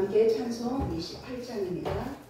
함께 찬송 28장입니다.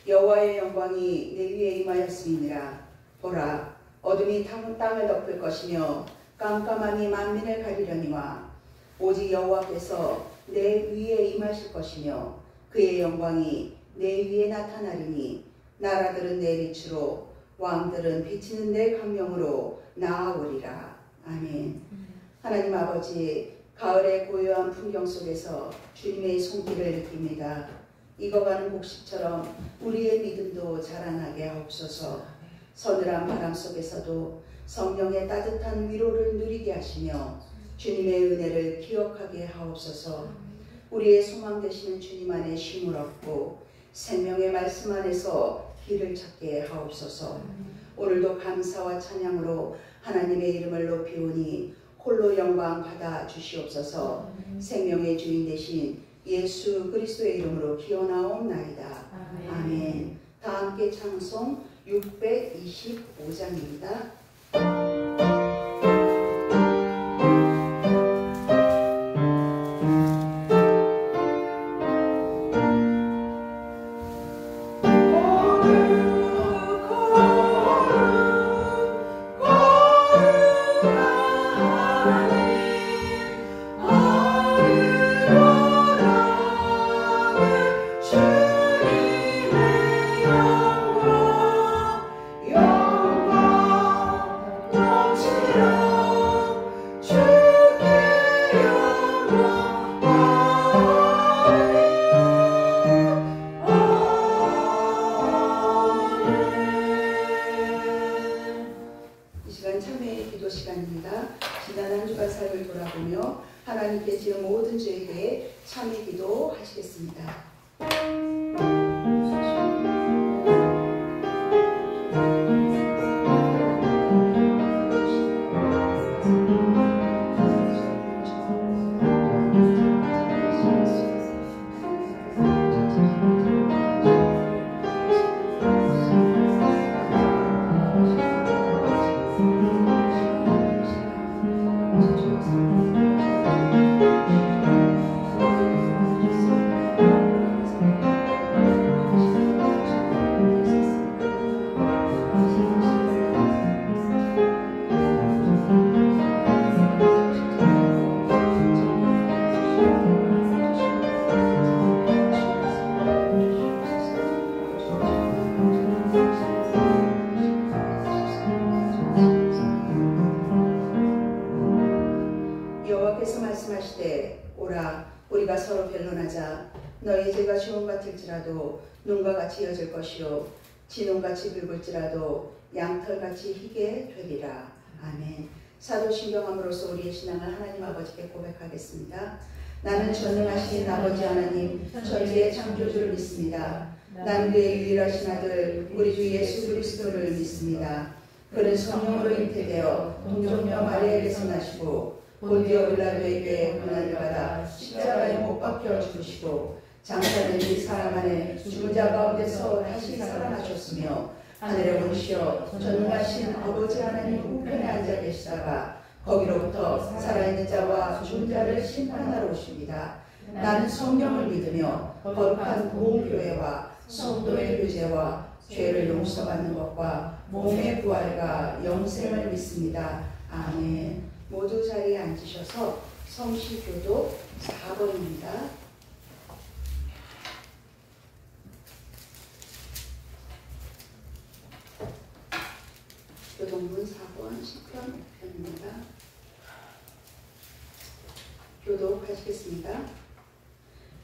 여호와의 영광이 내 위에 임하였음이니라. 보라, 어둠이 땅을 덮을 것이며 깜깜함이 만민을 가리려니와 오직 여호와께서 내 위에 임하실 것이며 그의 영광이 내 위에 나타나리니 나라들은 내 빛으로 왕들은 비치는 내 광명으로 나아오리라. 아멘. 하나님 아버지, 가을의 고요한 풍경 속에서 주님의 손길을 느낍니다. 익어가는 곡식처럼 우리의 믿음도 자라나게 하옵소서. 서늘한 바람 속에서도 성령의 따뜻한 위로를 누리게 하시며 주님의 은혜를 기억하게 하옵소서. 우리의 소망 되시는 주님 안에 쉼을 얻고 생명의 말씀 안에서 길을 찾게 하옵소서. 오늘도 감사와 찬양으로 하나님의 이름을 높이오니 홀로 영광 받아 주시옵소서. 생명의 주인 되신 예수 그리스도의 이름으로 기원하옵나이다. 아멘. 다 함께 찬송 625장입니다. 지난 한 주간 삶을 돌아보며 하나님께 지은 모든 죄에 대해 참회 기도하시겠습니다. 여호와께서 말씀하시되 오라 우리가 서로 변론하자. 너희 죄가 주홍 같을지라도 눈과 같이 여질 것이요 진홍같이 붉을지라도 양털같이 희게 되리라. 아멘. 사도신경함으로써 우리의 신앙을 하나님 아버지께 고백하겠습니다. 나는 전능하신 아버지 하나님 전지의 창조주를 믿습니다. 나는 그의 유일하신 아들 우리 주 예수 그리스도를 믿습니다. 그는 성령으로 잉태되어 동정녀 마리아에게서 나시고 본디오 빌라도에게 고난을 받아 십자가에 못 박혀 죽으시고 장사된 이 사람 안에 죽은 자 가운데서 다시 살아나셨으며 하늘에 오르시어 전능하신 아버지 하나님 우편에 앉아 계시다가 거기로부터 살아있는 자와 죽은 자를 심판하러 오십니다. 나는 성령을 믿으며 거룩한 보험교회와 성도의 교제와 죄를 용서받는 것과 몸의 부활과 영생을 믿습니다. 아멘. 모두 자리에 앉으셔서 성시교도 4번입니다. 교동문 4번 10편 5편입니다. 교독하시겠습니다.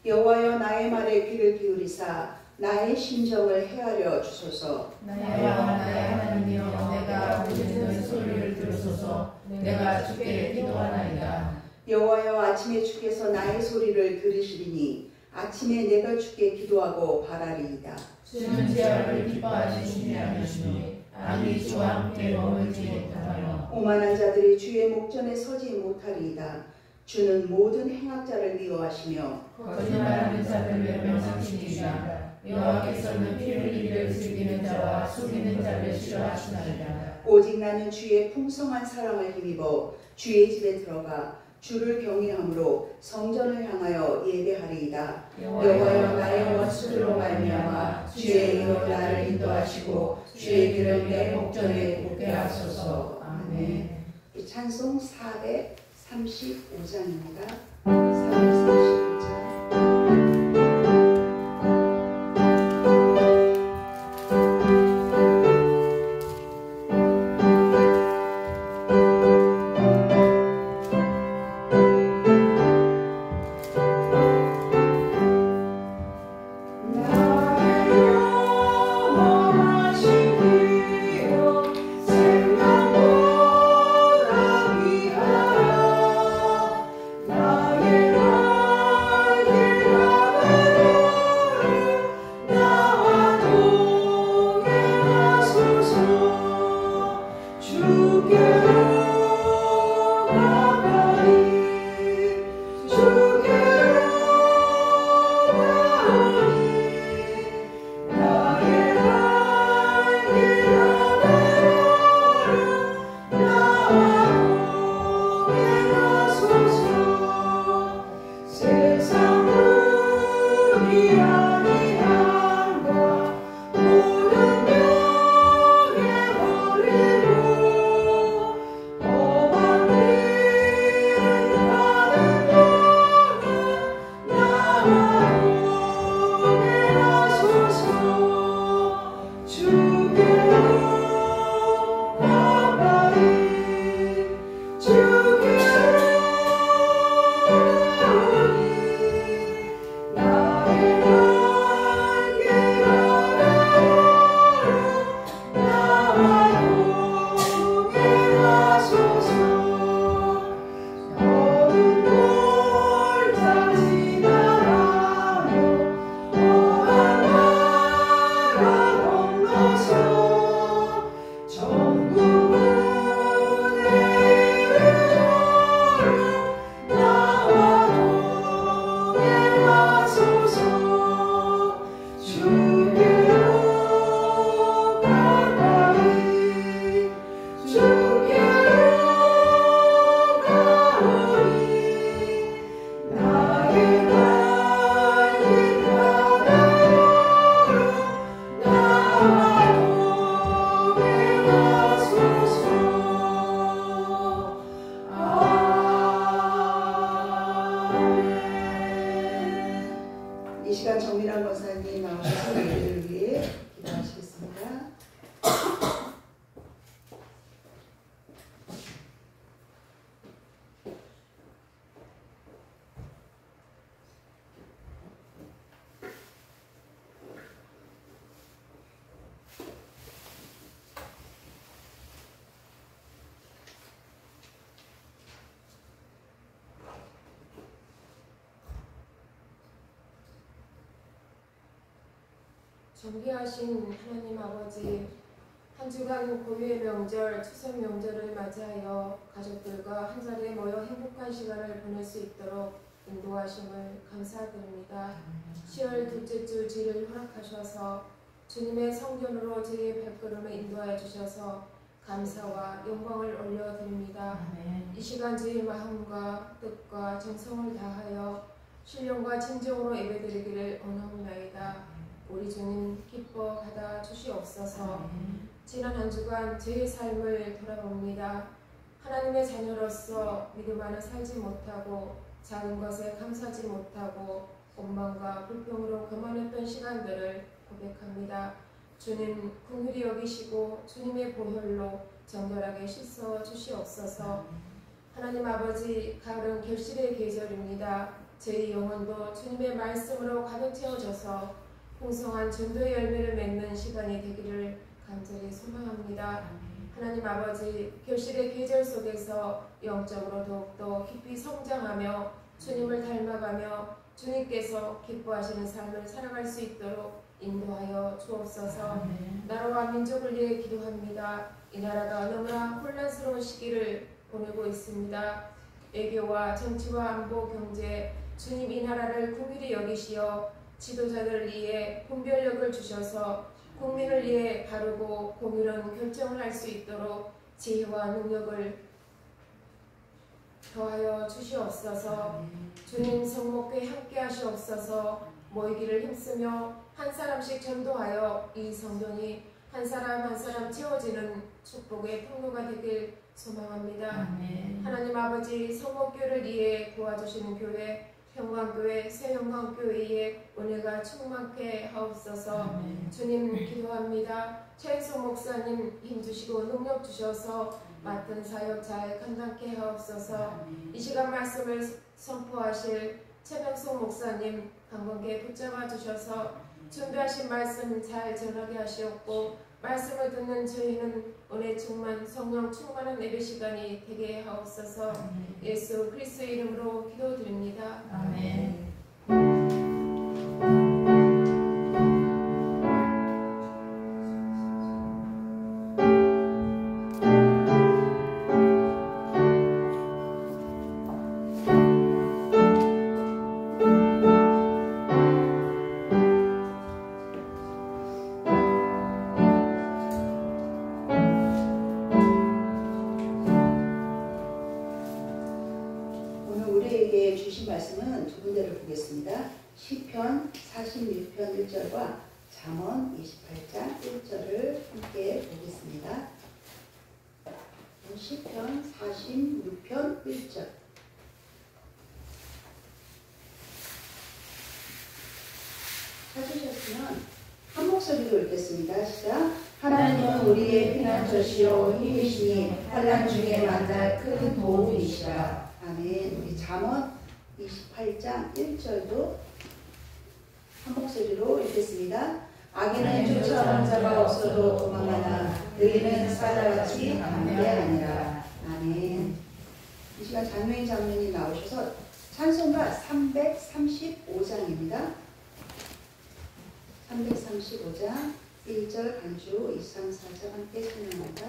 여호와여 나의 말에 귀를 기울이사 나의 심정을 헤아려 주소서. 나와 나의 하나님이여 내가 울리는 소리를 들으소서. 내가 주께 기도하나이다. 여호와여 아침에 주께서 나의 소리를 들으시리니 아침에 내가 주께 기도하고 바라리이다. 주는 지하를 기뻐하신 주님이 아니시니 악이 주와 함께 머물지 못하며 오만한 자들이 주의 목전에 서지 못하리이다. 주는 모든 행악자를 미워하시며 거짓말하는 자를 멸명하시니이다. 여호와께서는 피 흘리기를 즐기는 자와 속이는 자를 싫어하시나이다. 오직 나는 주의 풍성한 사랑을 힘입어 주의 집에 들어가 주를 경외함으로 성전을 향하여 예배하리이다. 여호와여 나의 원수들로 말미암아 주의 이로 나를 인도하시고 주의 길을 내 목전에 굽게 하소서. 아멘. 찬송 435장입니다. 435장. 나의 시간 정밀한 권사님 나오셔서 우리를 위해 기도하시겠습니다. 존귀하신 하나님 아버지, 한 주간 고유의 명절, 추석 명절을 맞이하여 가족들과 한자리에 모여 행복한 시간을 보낼 수 있도록 인도하심을 감사드립니다. 10월 둘째 주 주일을 허락하셔서 주님의 성전으로 저희의 발걸음을 인도하여 주셔서 감사와 영광을 올려드립니다. 이 시간 저희의 마음과 뜻과 정성을 다하여 신령과 진정으로 예배드리기를 원하옵나이다. 우리 주님 기뻐 받아 주시옵소서. 지난 한 주간 저의 삶을 돌아봅니다. 하나님의 자녀로서 믿음 안에 살지 못하고 작은 것에 감사하지 못하고 원망과 불평으로 거만했던 시간들을 고백합니다. 주님 긍휼히 여기시고 주님의 보혈로 정결하게 씻어 주시옵소서. 하나님 아버지, 가을은 결실의 계절입니다. 저희 영혼도 주님의 말씀으로 가득 채워져서 풍성한 전도의 열매를 맺는 시간이 되기를 간절히 소망합니다. 하나님 아버지, 결실의 계절 속에서 영적으로 더욱더 깊이 성장하며 주님을 닮아가며 주님께서 기뻐하시는 삶을 살아갈 수 있도록 인도하여 주옵소서. 나라와 민족을 위해 기도합니다. 이 나라가 너무나 혼란스러운 시기를 보내고 있습니다. 외교와 정치와 안보, 경제, 주님 이 나라를 긍휼히 여기시어 지도자들을 위해 분별력을 주셔서 국민을 위해 바르고 공의로운 결정을 할 수 있도록 지혜와 능력을 더하여 주시옵소서. 주님 성목교회 함께 하시옵소서. 모이기를 힘쓰며 한 사람씩 전도하여 이 성전이 한 사람 한 사람 채워지는 축복의 통로가 되길 소망합니다. 하나님 아버지, 성목교회를 위해 도와주시는 교회 평강교회, 새평강교회에 은혜가 충만케 하옵소서. 주님 기도합니다. 최은수 목사님 힘주시고 능력 주셔서 맡은 사역 잘 감당케 하옵소서. 이 시간 말씀을 선포하실 최병숙 목사님 강건케 붙잡아 주셔서 준비하신 말씀 잘 전하게 하시옵고 말씀을 듣는 저희는 은혜 충만 성령 충만한 예배 시간이 되게 하옵소서. 예수 그리스도의 이름으로 기도드립니다. 아멘. 말씀은 두 군데를 보겠습니다. 시편 46편 1절과 잠언 28장 1절을 함께 보겠습니다. 시편 46편 1절. 찾으셨으면 한 목소리로 읽겠습니다. 시작. 하나님은 우리의 피난처시요 힘이시니 환난 중에 만날 큰 도움이시라. 아멘. 우리 잠언 28장 1절도 한 목소리로 읽겠습니다. 악인은 쫓아오는 자가 없어도 도망하나 의인은 사자같이 담대하니라. 아멘. 이 시간 장로인 장로님 나오셔서 찬송가 335장입니다. 335장 1절 간주 2, 3, 4절 함께 찬양합니다.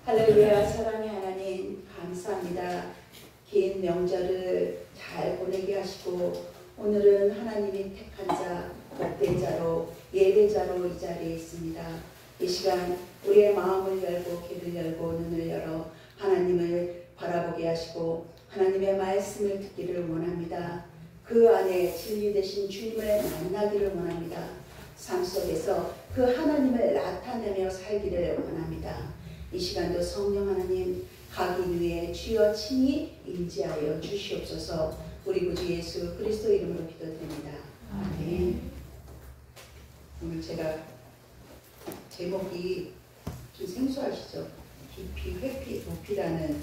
할렐루야. 사랑의 하나님 감사합니다. 긴 명절을 잘 보내게 하시고 오늘은 하나님이 택한 자, 복된 자로 예배자로 이 자리에 있습니다. 이 시간 우리의 마음을 열고 귀를 열고 눈을 열어 하나님을 바라보게 하시고 하나님의 말씀을 듣기를 원합니다. 그 안에 진리 되신 주님을 만나기를 원합니다. 삶 속에서 그 하나님을 나타내며 살기를 원합니다. 이 시간도 성령 하나님 각인 위에 주여 친히 임재하여 주시옵소서. 우리 구주 예수 그리스도 이름으로 기도드립니다. 아멘. 오늘 제가 제목이 좀 생소하시죠? 깊이 회피 도피라는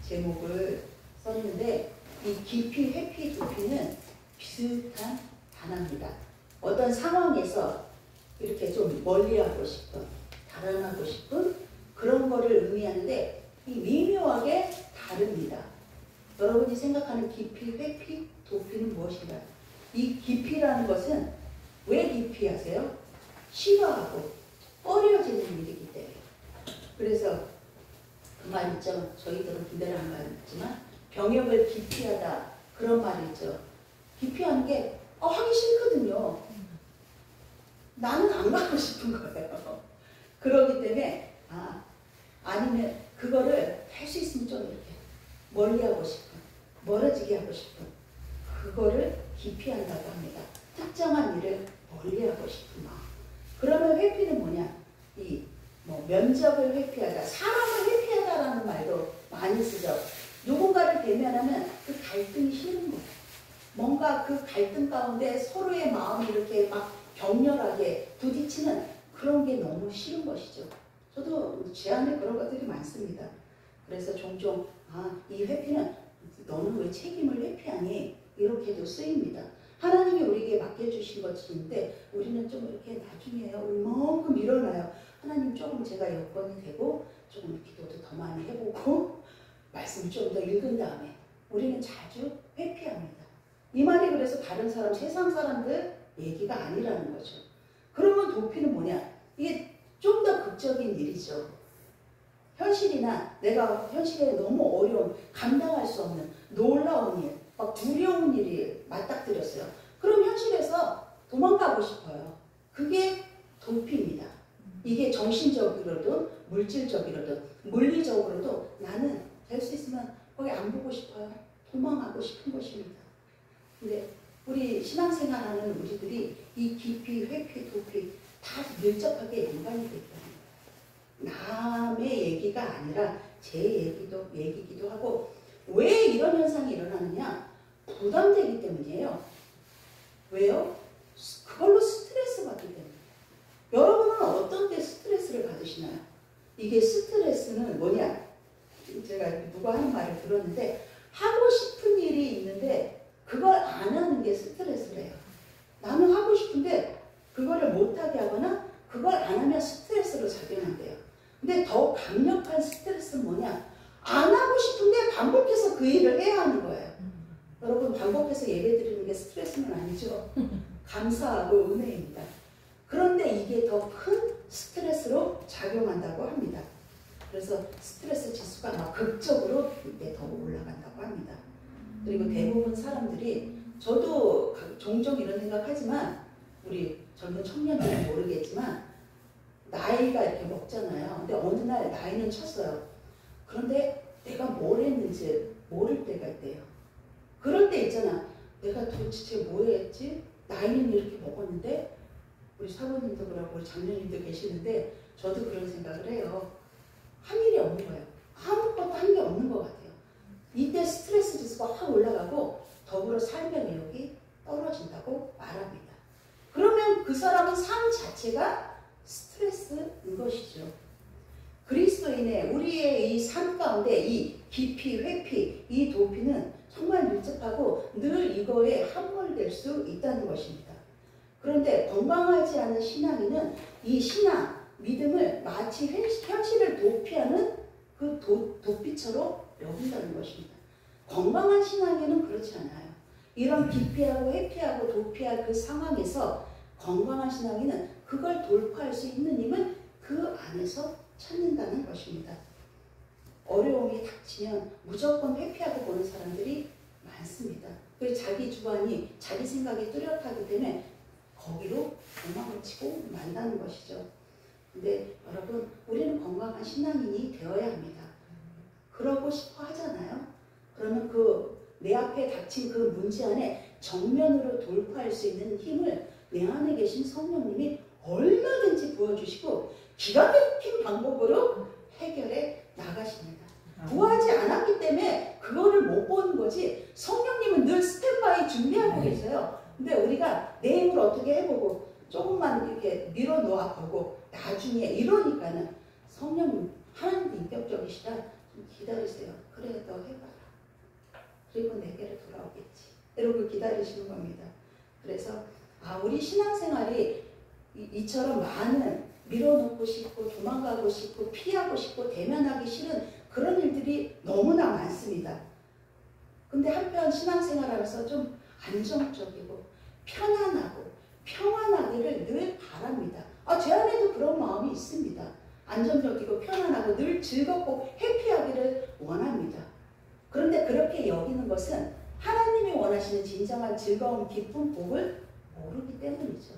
제목을 썼는데 이 깊이 회피 도피는 비슷한 단어입니다. 어떤 상황에서 이렇게 좀 멀리하고 싶은, 달아나고 싶은 그런 거를 의미하는데 이 미묘하게 다릅니다. 여러분이 생각하는 깊이, 회피, 도피는 무엇인가요? 이 깊이라는 것은 왜 깊이 하세요? 싫어하고 꺼려지는 일이기 때문에. 그래서 그 말 있죠. 저희들은 군대를 안 갔지만 병역을 기피하다 그런 말이 있죠. 기피하는 게 하기 싫거든요. 나는 안 가고 싶은 거예요. 그렇기 때문에 아니면 그거를 할 수 있으면 좀 이렇게 멀리하고 싶은, 멀어지게 하고 싶은 그거를 기피한다고 합니다. 특정한 일을 멀리하고 싶은 마음. 그러면 회피는 뭐냐? 면접을 회피하다, 사람을 회피하다라는 말도 많이 쓰죠. 누군가를 대면하면 그 갈등이 싫은 거예요. 뭔가 그 갈등 가운데 서로의 마음이 이렇게 막 격렬하게 부딪히는 그런 게 너무 싫은 것이죠. 저도 제 안에 그런 것들이 많습니다. 그래서 종종 이 회피는 너는 왜 책임을 회피하니? 이렇게도 쓰입니다. 하나님이 우리에게 맡겨주신 것인데 우리는 좀 이렇게 나중에요. 얼만큼 일어나요. 하나님 조금 제가 여건이 되고 조금 기도도 더 많이 해보고 말씀을 좀 더 읽은 다음에 우리는 자주 회피합니다. 이 말이 그래서 다른 사람, 세상 사람들 얘기가 아니라는 거죠. 그러면 도피는 뭐냐? 이게 좀 더 극적인 일이죠. 현실이나 내가 현실에 너무 어려운, 감당할 수 없는 놀라운 일, 막 두려운 일이 맞닥뜨렸어요. 그럼 현실에서 도망가고 싶어요. 그게 도피입니다. 이게 정신적으로든 물질적으로든 물리적으로도 나는 될 수 있으면 거기 안 보고 싶어요. 도망가고 싶은 것입니다. 근데 우리 신앙생활하는 우리들이 이 깊이, 회피, 도피 다 밀접하게 연관이 되기 때문에 남의 얘기가 아니라 제 얘기기도 하고 왜 이런 현상이 일어나느냐? 부담되기 때문이에요. 왜요? 그걸로 스트레스 받기 때문에. 여러분은 어떤 때 스트레스를 받으시나요? 이게 스트레스는 뭐냐? 제가 누가 하는 말을 들었는데 하고 싶은 일이 있는데 그걸 안 하는 게 스트레스래요. 나는 하고 싶은데 그거를 못하게 하거나 그걸 안 하면 스트레스로 작용한대요. 근데 더 강력한 스트레스는 뭐냐? 안 하고 싶은데 반복해서 그 일을 해야 하는 거예요. 여러분 반복해서 예배 드리는 게 스트레스는 아니죠. 감사하고 은혜입니다. 그런데 이게 더 큰 스트레스로 작용한다고 합니다. 그래서 스트레스 지수가 막 극적으로 이때 더 올라간다고 합니다. 그리고 대부분 사람들이 저도 종종 이런 생각하지만 우리 젊은 청년들은 모르겠지만 나이가 이렇게 먹잖아요. 근데 어느 날 나이는 쳤어요. 그런데 내가 뭘 했는지 모를 때가 있대요. 그럴 때 있잖아. 내가 도대체 뭐 했지? 나이는 이렇게 먹었는데 우리 사모님도 그러고 우리 장로님도 계시는데 저도 그런 생각을 해요. 한 일이 없는 거예요. 아무것도 한 게 없는 것 같아요. 이때 스트레스 지수가 확 올라가고 더불어 삶의 의욕이 떨어진다고 말합니다. 그러면 그 사람은 삶 자체가 스트레스인 것이죠. 그리스도인의 우리의 이 삶 가운데 이 깊이, 회피, 이 도피는 정말 밀접하고 늘 이거에 함몰될 수 있다는 것입니다. 그런데 건강하지 않은 신앙인은 이 신앙, 믿음을 마치 현실을 도피하는 그 도피처럼 여긴다는 것입니다. 건강한 신앙인은 그렇지 않아요. 이런 기피하고 회피하고 도피할 그 상황에서 건강한 신앙인은 그걸 돌파할 수 있는 힘을 그 안에서 찾는다는 것입니다. 어려움이 닥치면 무조건 회피하고 보는 사람들이 많습니다. 그래서 자기 주관이, 자기 생각이 뚜렷하기 때문에 거기로 도망을 치고 만다는 것이죠. 근데 여러분, 우리는 건강한 신앙인이 되어야 합니다. 그러고 싶어 하잖아요. 그러면 내 앞에 닥친 그 문제 안에 정면으로 돌파할 수 있는 힘을 내 안에 계신 성령님이 얼마든지 보여주시고 기가 막힌 방법으로 해결해 나가십니다. 구하지 않았기 때문에 그거를 못 보는 거지, 성령님은 늘 스탠바이 준비하고 계세요. 근데 우리가 내 힘을 어떻게 해보고 조금만 이렇게 밀어놓아 보고 나중에 이러니까는 성령님, 하나님도 인격적이시라 좀 기다리세요. 그래, 너 해봐라. 그리고 내게로 돌아오겠지. 이러고 기다리시는 겁니다. 그래서 우리 신앙생활이 이처럼 많은 밀어놓고 싶고 도망가고 싶고 피하고 싶고 대면하기 싫은 그런 일들이 너무나 많습니다. 근데 한편 신앙생활하면서 좀 안정적이고 편안하고 평안하기를 늘 바랍니다. 제 안에도 그런 마음이 있습니다. 안정적이고 편안하고 늘 즐겁고 해피하기를 원합니다. 그런데 그렇게 여기는 것은 하나님이 원하시는 진정한 즐거움, 기쁨, 복을 모르기 때문이죠.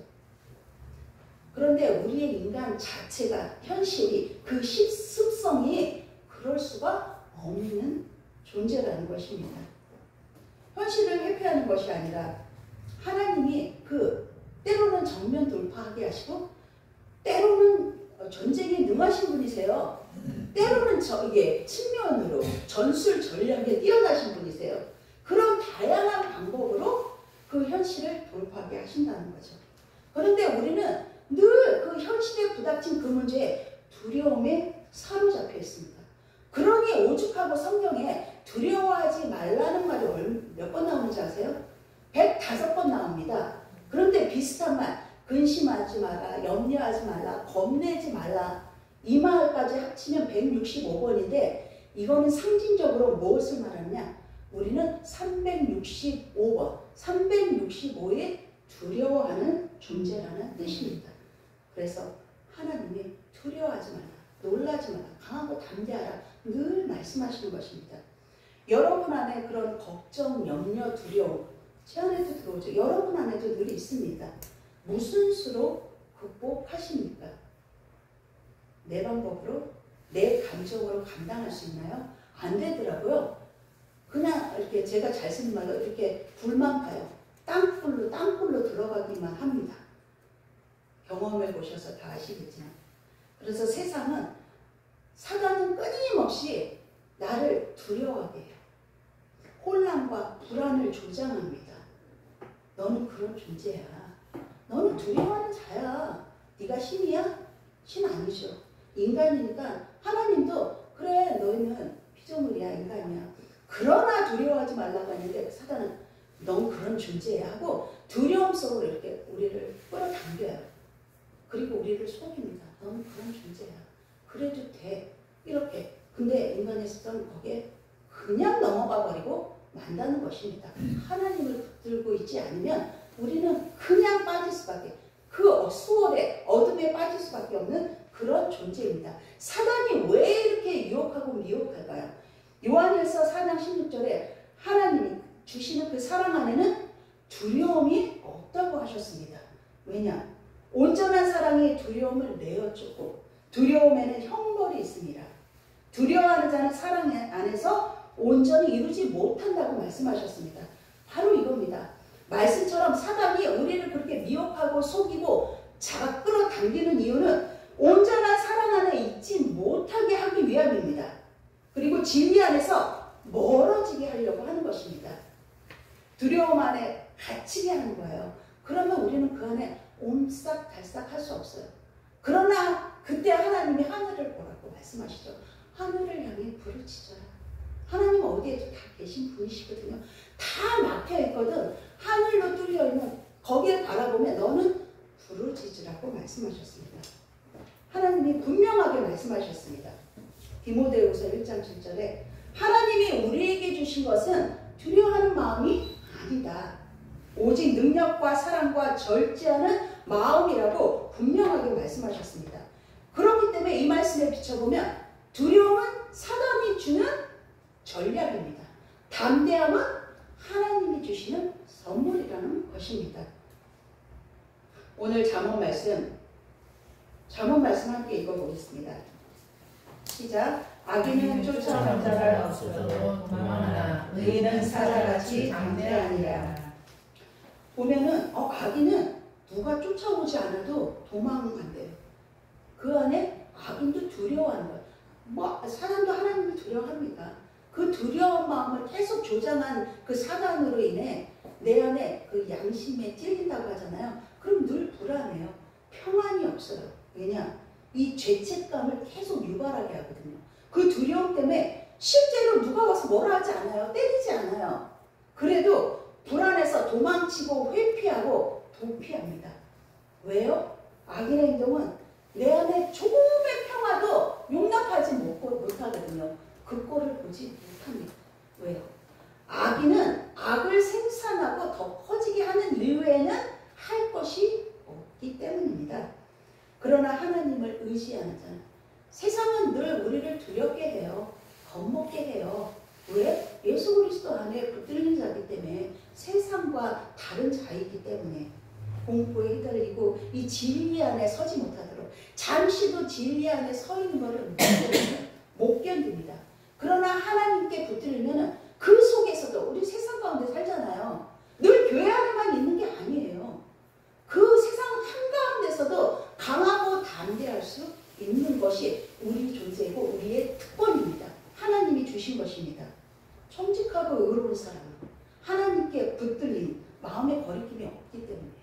그런데 우리의 인간 자체가, 현실이, 그 습성이 그럴 수가 없는 존재라는 것입니다. 현실을 회피하는 것이 아니라 하나님이 때로는 정면 돌파하게 하시고 때로는 전쟁에 능하신 분이세요. 때로는 측면으로 전술 전략에 뛰어나신 분이세요. 그런 다양한 방법으로 그 현실을 돌파하게 하신다는 거죠. 그런데 우리는 늘 그 현실에 부닥친 그 문제에 두려움에 사로잡혀 있습니다. 그러니 오죽하고 성경에 두려워하지 말라는 말이 몇 번 나오는지 아세요? 105번 나옵니다. 그런데 비슷한 말, 근심하지 마라, 염려하지 말라, 겁내지 말라, 이 말까지 합치면 165번인데 이거는 상징적으로 무엇을 말하느냐? 우리는 365번, 365일 두려워하는 존재라는 뜻입니다. 그래서 하나님이 두려워하지 말라, 놀라지 말라, 강하고 담대하라 늘 말씀하시는 것입니다. 여러분 안에 그런 걱정, 염려, 두려움 제 안에도 들어오죠. 여러분 안에도 늘 있습니다. 무슨 수로 극복하십니까? 내 방법으로, 내 감정으로 감당할 수 있나요? 안 되더라고요. 그냥 이렇게 제가 잘 쓰는 말로 이렇게 불만 파요. 땅굴로 들어가기만 합니다. 경험해 보셔서 다 아시겠지만. 그래서 세상은, 사단은 끊임없이 나를 두려워하게 해요. 혼란과 불안을 조장합니다. 너는 그런 존재야. 너는 두려워하는 자야. 네가 신이야? 신 아니죠. 인간이니까 하나님도 그래, 너희는 피조물이야, 인간이야. 그러나 두려워하지 말라고 하는데 사단은 넌 그런 존재야 하고 두려움 속으로 이렇게 우리를 끌어당겨요. 그리고 우리를 속입니다. 넌 그런 존재야. 그래도 돼. 이렇게. 근데 인간에서는 거기에 그냥 넘어가 버리고 만다는 것입니다. 하나님을 붙들고 있지 않으면 우리는 그냥 빠질 수밖에, 그 수월에, 어둠에 빠질 수밖에 없는 그런 존재입니다. 사단이 왜 이렇게 유혹하고 미혹할까요? 요한일서 4장 16절에 하나님이 주시는 그 사랑 안에는 두려움이 없다고 하셨습니다. 왜냐? 온전한 사랑이 두려움을 내어주고 두려움에는 형벌이 있습니다. 두려워하는 자는 사랑 안에서 온전히 이루지 못한다고 말씀하셨습니다. 바로 이겁니다. 말씀처럼 사단이 우리를 그렇게 미혹하고 속이고 끌어당기는 이유는 온전한 사랑 안에 있지 못하게 하기 위함입니다. 그리고 진리 안에서 멀어지게 하려고 하는 것입니다. 두려움 안에 갇히게 하는 거예요. 그러면 우리는 그 안에 옴싹달싹 할 수 없어요. 그러나 그때 하나님이 하늘을 보라고 말씀하시죠. 하늘을 향해 부르짖어라. 하나님은 어디에도 다 계신 분이시거든요. 다 막혀있거든. 하늘로 뚫려있는 거기에 바라보면 너는 부르짖으라고 말씀하셨습니다. 하나님이 분명하게 말씀하셨습니다. 디모데후서 1장 7절에 하나님이 우리에게 주신 것은 두려워하는 마음이 아니다. 오직 능력과 사랑과 절제하는 마음이라고 분명하게 말씀하셨습니다. 그렇기 때문에 이 말씀에 비춰보면 두려움은 사단이 주는 전략입니다. 담대함은 하나님이 주시는 선물이라는 것입니다. 오늘 잠언 말씀 함께 읽어보겠습니다. 시작. 악인은 쫓아오는 자가 없어도 도망하나 의인은 사자같이 담대하니라. 보면은 악인은 누가 쫓아오지 않아도 도망간대요. 그 안에 악인도 두려워하는 거예요. 사람도 하나님을 두려워합니다. 그 두려운 마음을 계속 조장한 그 사단으로 인해 내 안에 그 양심에 찔린다고 하잖아요. 그럼 늘 불안해요. 평안이 없어요. 왜냐? 이 죄책감을 계속 유발하게 하거든요. 그 두려움 때문에 실제로 누가 와서 뭐라 하지 않아요. 때리지 않아요. 그래도 불안해서 도망치고 회피하고 도피합니다. 왜요? 악인의 행동은 내 안에 조금의 평화도 용납하지 못하거든요. 그 꼴을 보지 못합니다. 왜요? 악인은 악을 생산하고 더 커지게 하는 이외에는 할 것이 없기 때문입니다. 그러나 하나님을 의지하는 자는 세상은 늘 우리를 두렵게 해요. 겁먹게 해요. 왜? 예수 그리스도 안에 붙들린 자이기 때문에 세상과 다른 자이기 때문에 공포에 휘달리고 이 진리 안에 서지 못하도록 잠시도 진리 안에 서 있는 것을 못 견딥니다. 그러나 하나님께 붙들리면 그 속에서도 우리 세상 가운데 살잖아요. 늘 교회 안에만 있는 게 아니에요. 그 세상 한가운데서도 강하고 담대할 수 있는 것이 우리 존재이고 우리의 특권입니다. 하나님이 주신 것입니다. 정직하고 의로운 사람은 하나님께 붙들린 마음의 거리낌이 없기 때문이에요.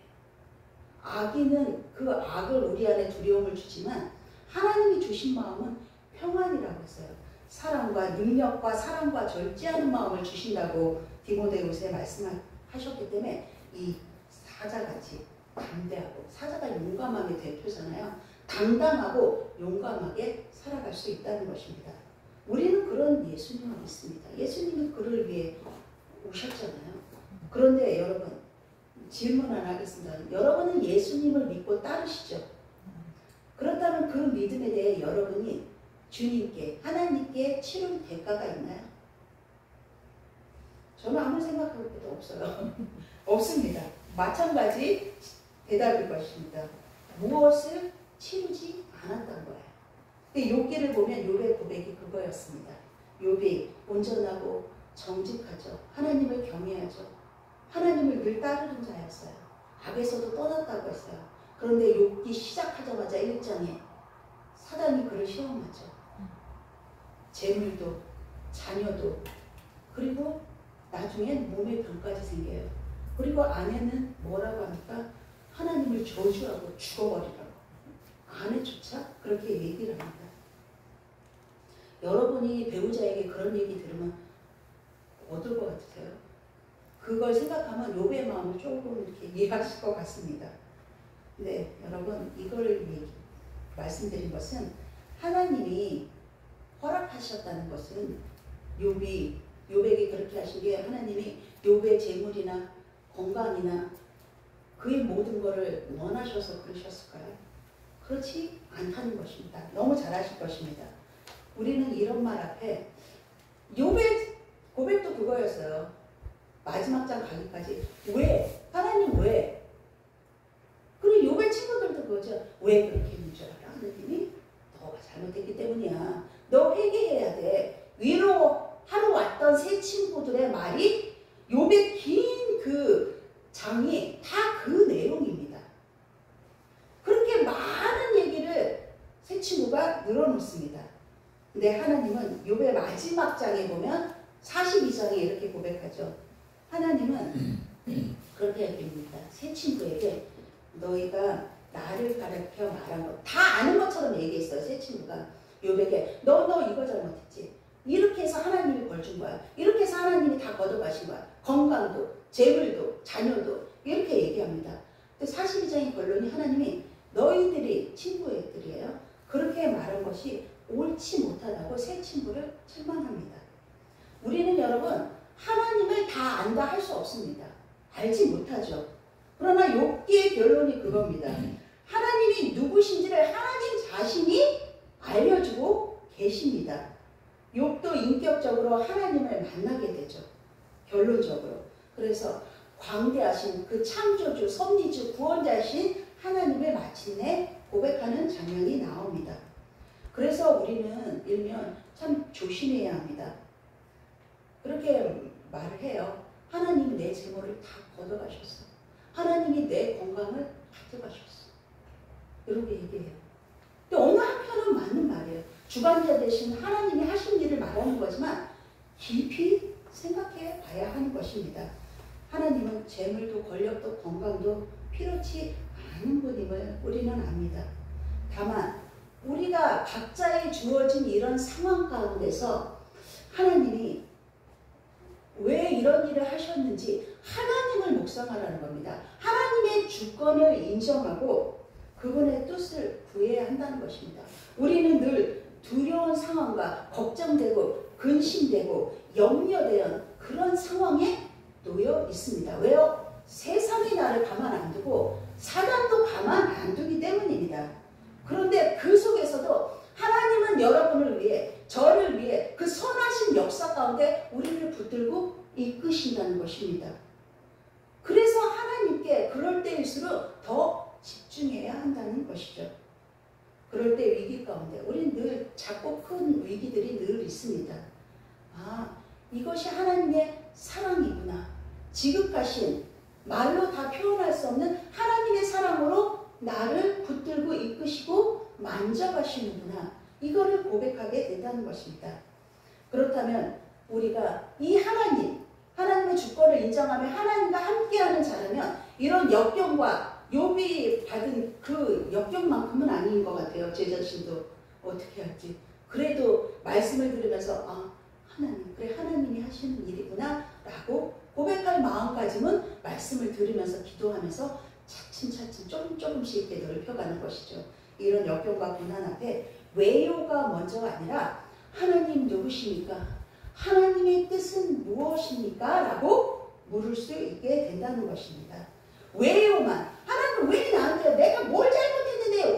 악인은 그 악을 우리 안에 두려움을 주지만 하나님이 주신 마음은 평안이라고 했어요. 사랑과 능력과 사랑과 절제하는 마음을 주신다고 디모데후서에 말씀하셨기 때문에 이 사자같이 담대하고, 사자가 용감함의 대표잖아요. 당당하고 용감하게 살아갈 수 있다는 것입니다. 우리는 그런 예수님을 믿습니다. 예수님이 그를 위해 오셨잖아요. 그런데 여러분, 질문 하나 하겠습니다. 여러분은 예수님을 믿고 따르시죠? 그렇다면 그 믿음에 대해 여러분이 주님께, 하나님께 치른 대가가 있나요? 저는 아무 생각할 것도 없어요. 없습니다. 마찬가지 대답일 것입니다. 무엇을 치르지 않았던 거예요. 근데 욥기를 보면 욥의 고백이 그거였습니다. 욥이 온전하고 정직하죠. 하나님을 경외하죠. 하나님을 늘 따르는 자였어요. 악에서도 떠났다고 했어요. 그런데 욥기 시작하자마자 1장에 사단이 그를 시험하죠. 재물도 자녀도 그리고 나중엔 몸에 병까지 생겨요. 그리고 아내는 뭐라고 합니까? 하나님을 저주하고 죽어버리라고. 아내조차 그렇게 얘기를 합니다. 여러분이 배우자에게 그런 얘기 들으면 어떨 것 같으세요? 그걸 생각하면 욥의 마음을 조금 이렇게 이해하실 것 같습니다. 근데 여러분, 이걸 말씀드린 것은 하나님이 허락하셨다는 것은 욥에게 그렇게 하신 게 하나님이 욥의 재물이나 건강이나 그의 모든 것을 원하셔서 그러셨을까요? 그렇지 않다는 것입니다. 너무 잘 아실 것입니다. 우리는 이런 말 앞에 욥의 고백도 그거였어요. 마지막 장 가기까지. 왜? 하나님 왜? 그리고 욥의 친구들도 그거죠. 왜 그렇게 했는 줄 알아? 하나님이 너가 잘못했기 때문이야. 너 회개해야 돼. 위로하러 왔던 세 친구들의 말이 욥의 긴 그 장이 다 그 내용입니다. 그렇게 많은 얘기를 세 친구가 늘어놓습니다. 근데 하나님은 욥의 마지막 장에 보면 42장에 이렇게 고백하죠. 하나님은 그렇게 얘기합니다. 세 친구에게 너희가 나를 가르쳐 말한 거 다 아는 것처럼 얘기했어요. 세 친구가 욥에게 너 이거 잘못했지. 이렇게 해서 하나님이 벌 준 거야. 이렇게 해서 하나님이 다 걷어가신 거야. 건강도 재물도 자녀도 이렇게 얘기합니다. 근데 42장의 결론이 하나님이 너희들이 친구들이에요. 그렇게 말한 것이 옳지 못하다고 세 친구를 책망합니다. 우리는 여러분 하나님을 다 안다 할 수 없습니다. 알지 못하죠. 그러나 욥기의 결론이 그겁니다. 하나님이 누구신지를 하나님 자신이 알려주고 계십니다. 욥도 인격적으로 하나님을 만나게 되죠. 결론적으로. 그래서 광대하신 그 창조주, 섭리주, 구원자이신 하나님을 마침내 고백하는 장면이 나옵니다. 그래서 우리는 일면 참 조심해야 합니다. 그렇게 말을 해요. 하나님이 내 재물을 다 걷어가셨어. 하나님이 내 건강을 가져가셨어. 이렇게 얘기해요. 근데 어느 한편은 맞는 말이에요. 주관자 대신 하나님이 하신 일을 말하는 거지만 깊이 생각해 봐야 하는 것입니다. 하나님은 재물도 권력도 건강도 필요치 않은 분임을 우리는 압니다. 다만 우리가 각자의 주어진 이런 상황 가운데서 하나님이 왜 이런 일을 하셨는지 하나님을 묵상하라는 겁니다. 하나님의 주권을 인정하고 그분의 뜻을 구해야 한다는 것입니다. 우리는 늘 두려운 상황과 걱정되고 근심되고 염려되는 그런 상황에 놓여 있습니다. 왜요? 세상이 나를 가만 안 두고 사단도 가만 안 두기 때문입니다. 그런데 그 속에서도 하나님은 여러분을 위해 저를 위해 그 선하신 역사 가운데 우리를 붙들고 이끄신다는 것입니다. 그래서 하나님께 그럴 때일수록 더 집중해야 한다는 것이죠. 그럴 때 위기 가운데 우리는 늘 작고 큰 위기들이 늘 있습니다. 아, 이것이 하나님의 사랑이구나. 지극하신 말로 다 표현할 수 없는 하나님의 사랑으로 나를 붙들고 이끄시고 만져가시는구나. 이거를 고백하게 된다는 것입니다. 그렇다면 우리가 이 하나님의 주권을 인정하며 하나님과 함께하는 자라면 이런 역경과 욥이 받은 그 역경만큼은 아닌 것 같아요. 제 자신도 어떻게 할지. 그래도 말씀을 들으면서 아, 하나님, 그래 하나님이 하시는 일이구나 라고 고백할 마음가짐은 말씀을 들으면서 기도하면서 차츰차츰 조금씩 이렇게 넓혀가는 것이죠. 이런 역경과 고난 앞에 왜요가 먼저가 아니라 하나님 누구십니까? 하나님의 뜻은 무엇입니까? 라고 물을 수 있게 된다는 것입니다. 왜요만, 하나님 왜 나한테 내가 뭘 잘못했는데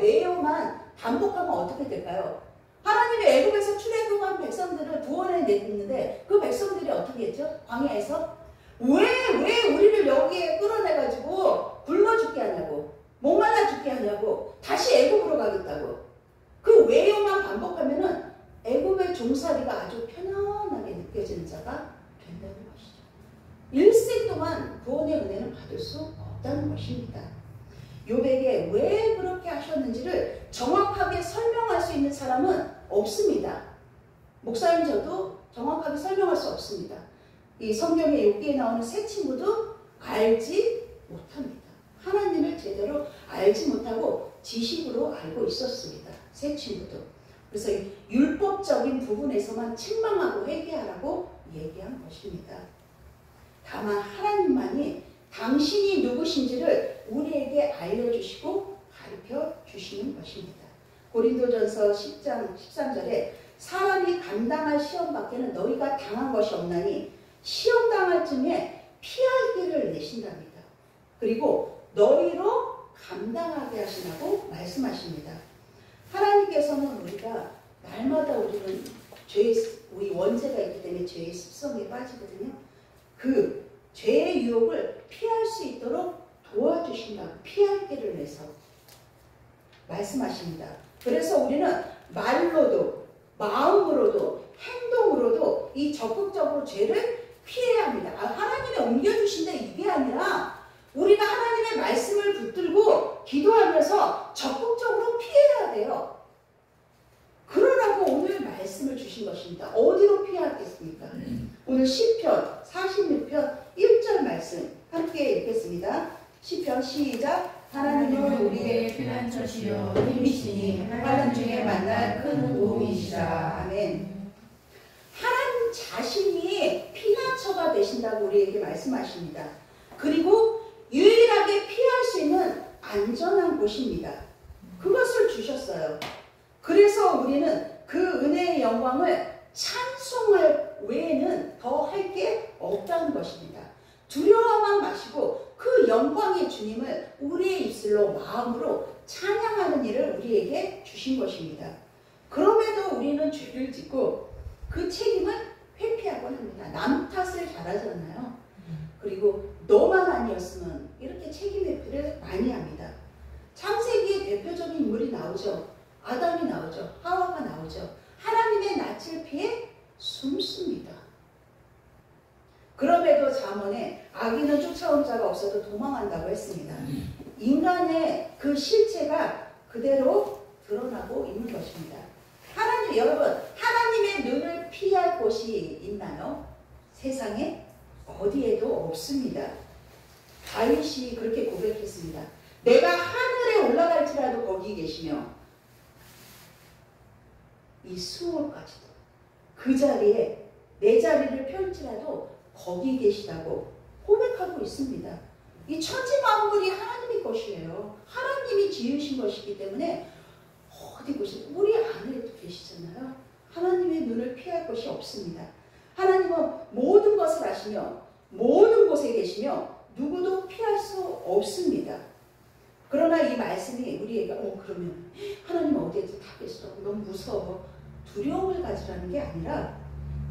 왜요만 반복하면 어떻게 될까요? 하나님이 애굽에서 출애굽한 백성들을 구원해 냈는데 그 백성들이 어떻게 했죠? 광야에서 왜 우리를 여기에 끌어내가지고 굶어 죽게 하냐고, 목말라 죽게 하냐고, 다시 애굽으로 가겠다고. 그 왜요만 반복하면은 애굽의 종살이가 아주 편안하게 느껴지는 자가 된다는 것이죠. 일생 동안 구원의 은혜는 받을 수 없다는 것입니다. 욥에게 왜 그렇게 하셨는지를 정확하게 설명할 수 있는 사람은 없습니다. 목사님 저도 정확하게 설명할 수 없습니다. 이 성경에 욥기에 나오는 세 친구도 알지 못합니다. 하나님을 제대로 알지 못하고 지식으로 알고 있었습니다. 세 친구도. 그래서 율법적인 부분에서만 책망하고 회개하라고 얘기한 것입니다. 다만 하나님만이 당신이 누구신지를 우리에게 알려주시고 가르쳐 주시는 것입니다. 고린도전서 10장 13절에 사람이 감당할 시험 밖에는 너희가 당한 것이 없나니 시험 당할 쯤에 피할 길을 내신답니다. 그리고 너희로 감당하게 하시라고 말씀하십니다. 하나님께서는 우리가 날마다 우리는 우리 원죄가 있기 때문에 죄의 습성에 빠지거든요. 그 죄의 유혹을 피할 수 있도록 도와주신다고 피할 길을 내서 말씀하십니다. 그래서 우리는 말로도 마음으로도 행동으로도 이 적극적으로 죄를 피해야 합니다. 하나님이 옮겨주신다 이게 아니라 우리가 하나님의 말씀을 붙들고 기도하면서 적극적으로 피해야 돼요. 그러라고 오늘 말씀을 주신 것입니다. 어디로 피하겠습니까? 오늘 시편 46편 1절 말씀 함께 읽겠습니다. 시편 시작. 하나님은 우리의 피난처시요 힘이시니 환난 중에 만날 큰 도움이시라. 아멘. 하나님 자신이 피난처가 되신다고 우리에게 말씀하십니다. 그리고 유일하게 피할 수 있는 안전한 곳입니다. 그것을 주셨어요. 그래서 우리는 그 은혜의 영광을 찬송할 외에는 더 할 게 없다는 것입니다. 두려워만 마시고 그 영광의 주님을 우리의 입술로 마음으로 찬양하는 일을 우리에게 주신 것입니다. 그럼에도 우리는 죄를 짓고 그 책임을 회피하곤 합니다. 남 탓을 잘하잖아요. 그리고 너만 아니었으면 이렇게 책임 회피를 많이 합니다. 창세기의 대표적인 인물이 나오죠. 아담이 나오죠. 하와가 나오죠. 하나님의 낯을 피해 숨습니다. 그럼에도 잠언에 악인은 쫓아온 자가 없어도 도망한다고 했습니다. 인간의 그 실체가 그대로 드러나고 있는 것입니다. 하나님, 여러분, 하나님의 눈을 피할 곳이 있나요? 세상에 어디에도 없습니다. 다윗이 그렇게 고백했습니다. 내가 하늘에 올라갈지라도 거기 계시며 이 수월까지도 그 자리에 내 자리를 펼지라도 거기 계시다고 고백하고 있습니다. 이 천지 만물이 하나님의 것이에요. 하나님이 지으신 것이기 때문에 어디 보시면 우리 안에도 계시잖아요. 하나님의 눈을 피할 것이 없습니다. 하나님은 모든 것을 아시며 모든 곳에 계시며 누구도 피할 수 없습니다. 그러나 이 말씀이 우리에게 그러면 하나님 어디에 다 계시어? 너무 무서워. 두려움을 가지라는 게 아니라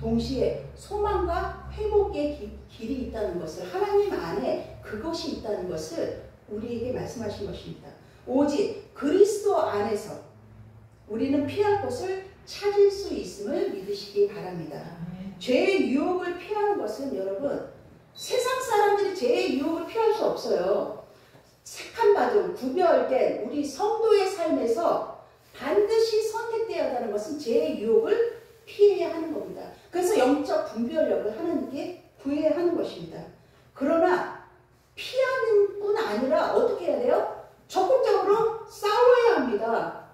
동시에 소망과 회복의 길이 있다는 것을, 하나님 안에 그것이 있다는 것을 우리에게 말씀하신 것입니다. 오직 그리스도 안에서 우리는 피할 곳을 찾을 수 있음을 믿으시기 바랍니다. 죄의 유혹을 피하는 것은 여러분, 세상 사람들이 죄의 유혹을 피할 수 없어요. 택한 받은 구별된 우리 성도의 삶에서 반드시 선택되어야 한다는 것은 죄의 유혹을 피해야 하는 겁니다. 그래서 영적 분별력을 하나님께 구해야 하는 것입니다. 그러나 피하는 뿐 아니라 어떻게 해야 돼요? 적극적으로 싸워야 합니다.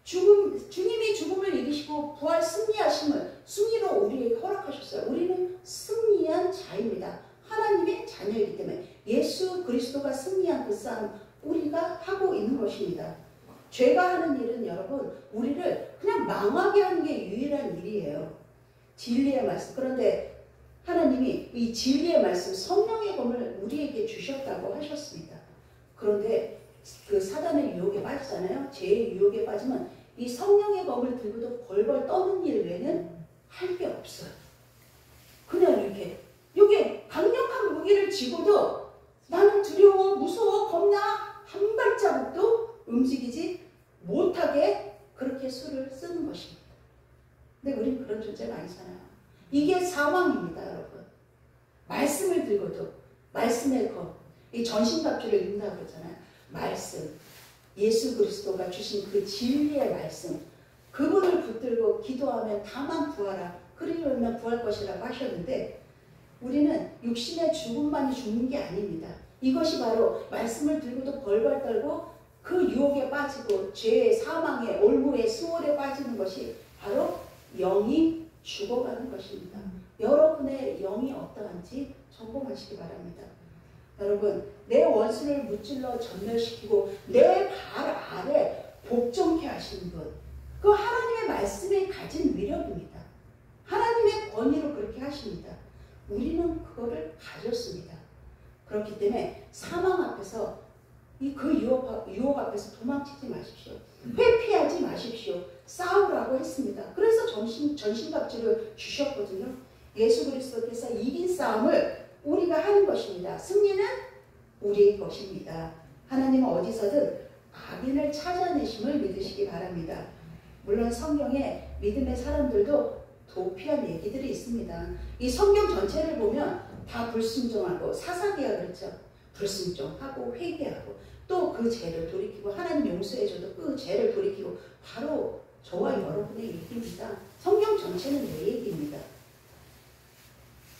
주님이 죽음을 이기시고 부활 승리하심을 승리로 우리에게 허락하셨어요. 우리는 승리한 자입니다. 하나님의 자녀이기 때문에 예수 그리스도가 승리한 그 싸움 우리가 하고 있는 것입니다. 죄가 하는 일은 여러분 우리를 그냥 망하게 하는 게 유일한 일이에요. 진리의 말씀. 그런데 하나님이 이 진리의 말씀 성령의 검을 우리에게 주셨다고 하셨습니다. 그런데 그 사단의 유혹에 빠지잖아요. 죄의 유혹에 빠지면 이 성령의 검을 들고도 벌벌 떠는 일 외에는 할 게 없어요. 그냥 이렇게 여기 강력한 무기를 쥐고도 나는 두려워, 무서워, 겁나 한 발자국도 움직이지 못하게 그렇게 수를 쓰는 것입니다. 근데 우리는 그런 존재가 아니잖아요. 이게 사망입니다, 여러분. 말씀을 들고도 말씀의 검, 이 전신갑주를 입는다고 그러잖아요. 말씀, 예수 그리스도가 주신 그 진리의 말씀, 그분을 붙들고 기도하면 다만 구하라, 그리려면 구할 것이라고 하셨는데 우리는 육신의 죽음만이 죽는 게 아닙니다. 이것이 바로 말씀을 들고도 벌벌 떨고 그 유혹에 빠지고 죄의 사망의 올무의 수월에 빠지는 것이 바로 영이 죽어가는 것입니다. 여러분의 영이 어떠한지 점검하시기 바랍니다. 여러분, 내 원수를 무찔러 전멸시키고 내 발 아래 복종케 하시는 분, 그 하나님의 말씀에 가진 위력입니다. 하나님의 권위로 그렇게 하십니다. 우리는 그거를 가졌습니다. 그렇기 때문에 사망 앞에서 그 유혹 앞에서 도망치지 마십시오. 회피하지 마십시오. 싸우라고 했습니다. 그래서 전신갑주를 주셨거든요. 예수 그리스도께서 이긴 싸움을 우리가 하는 것입니다. 승리는 우리의 것입니다. 하나님은 어디서든 악인을 찾아내심을 믿으시기 바랍니다. 물론 성경에 믿음의 사람들도 도피한 얘기들이 있습니다. 이 성경 전체를 보면 다 불순종하고 사사기가 그렇죠. 불순종하고 회개하고 또 그 죄를 돌이키고 하나님 용서해줘도 그 죄를 돌이키고 바로 저와 여러분의 얘기입니다. 성경 전체는 내 얘기입니다.